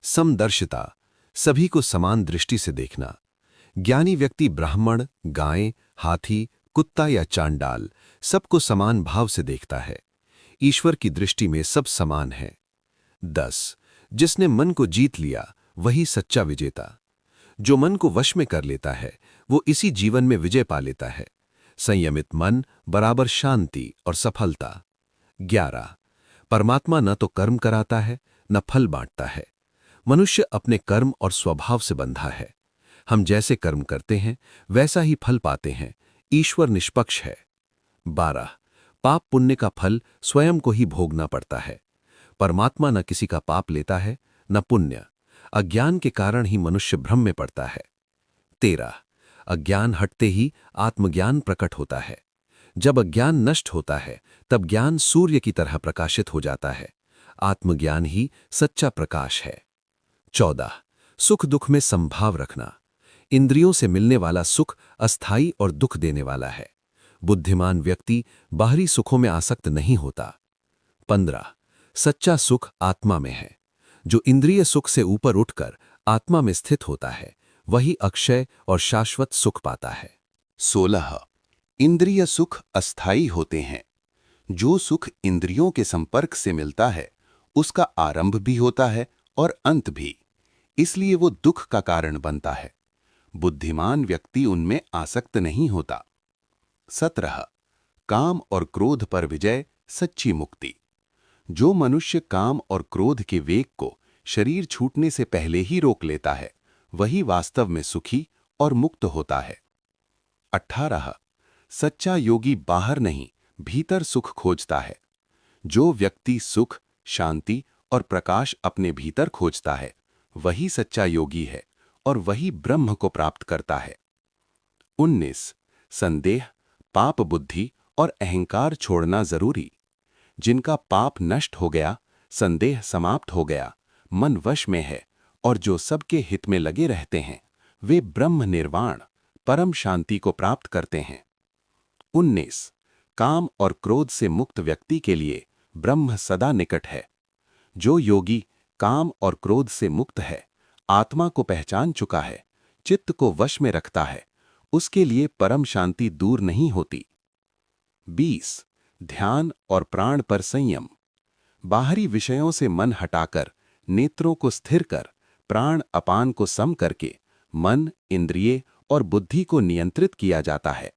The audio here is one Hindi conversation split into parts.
समदर्शिता, सभी को समान दृष्टि से देखना। ज्ञानी व्यक्ति ब्राह्मण, गाय, हाथी, कुत्ता या चांडाल सबको समान भाव से देखता है। ईश्वर की दृष्टि में सब समान है। 10. जिसने मन को जीत लिया वही सच्चा विजेता। जो मन को वश में कर लेता है वो इसी जीवन में विजय पा लेता है। संयमित मन बराबर शांति और सफलता। 11. परमात्मा न तो कर्म कराता है न फल बांटता है। मनुष्य अपने कर्म और स्वभाव से बंधा है। हम जैसे कर्म करते हैं वैसा ही फल पाते हैं। ईश्वर निष्पक्ष है। 12. पाप पुण्य का फल स्वयं को ही भोगना पड़ता है। परमात्मा न किसी का पाप लेता है न पुण्य। अज्ञान के कारण ही मनुष्य भ्रम में पड़ता है। 13. अज्ञान हटते ही आत्मज्ञान प्रकट होता है। जब अज्ञान नष्ट होता है तब ज्ञान सूर्य की तरह प्रकाशित हो जाता है। आत्मज्ञान ही सच्चा प्रकाश है। 14. सुख दुख में संभाव रखना। इंद्रियों से मिलने वाला सुख अस्थायी और दुख देने वाला है। बुद्धिमान व्यक्ति बाहरी सुखों में आसक्त नहीं होता। 15. सच्चा सुख आत्मा में है। जो इंद्रिय सुख से ऊपर उठकर आत्मा में स्थित होता है वही अक्षय और शाश्वत सुख पाता है। 16. इंद्रिय सुख अस्थायी होते हैं। जो सुख इंद्रियों के संपर्क से मिलता है उसका आरंभ भी होता है और अंत भी, इसलिए वो दुख का कारण बनता है। बुद्धिमान व्यक्ति उनमें आसक्त नहीं होता। 17. काम और क्रोध पर विजय सच्ची मुक्ति। जो मनुष्य काम और क्रोध के वेग को शरीर छूटने से पहले ही रोक लेता है वही वास्तव में सुखी और मुक्त होता है। 18. सच्चा योगी बाहर नहीं भीतर सुख खोजता है। जो व्यक्ति सुख, शांति और प्रकाश अपने भीतर खोजता है वही सच्चा योगी है और वही ब्रह्म को प्राप्त करता है। 19. संदेह, पाप बुद्धि और अहंकार छोड़ना जरूरी। जिनका पाप नष्ट हो गया, संदेह समाप्त हो गया, मन वश में है और जो सबके हित में लगे रहते हैं वे ब्रह्म निर्वाण, परम शांति को प्राप्त करते हैं। 19. काम और क्रोध से मुक्त व्यक्ति के लिए ब्रह्म सदा निकट है। जो योगी काम और क्रोध से मुक्त है, आत्मा को पहचान चुका है, चित्त को वश में रखता है, उसके लिए परम शांति दूर नहीं होती। 20. ध्यान और प्राण पर संयम। बाहरी विषयों से मन हटाकर, नेत्रों को स्थिर कर, प्राण अपान को सम करके मन, इंद्रिय और बुद्धि को नियंत्रित किया जाता है।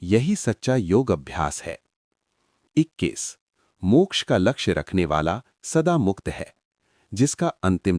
यही सच्चा योग अभ्यास है। 21. मोक्ष का लक्ष्य रखने वाला सदा मुक्त है। जिसका अंतिम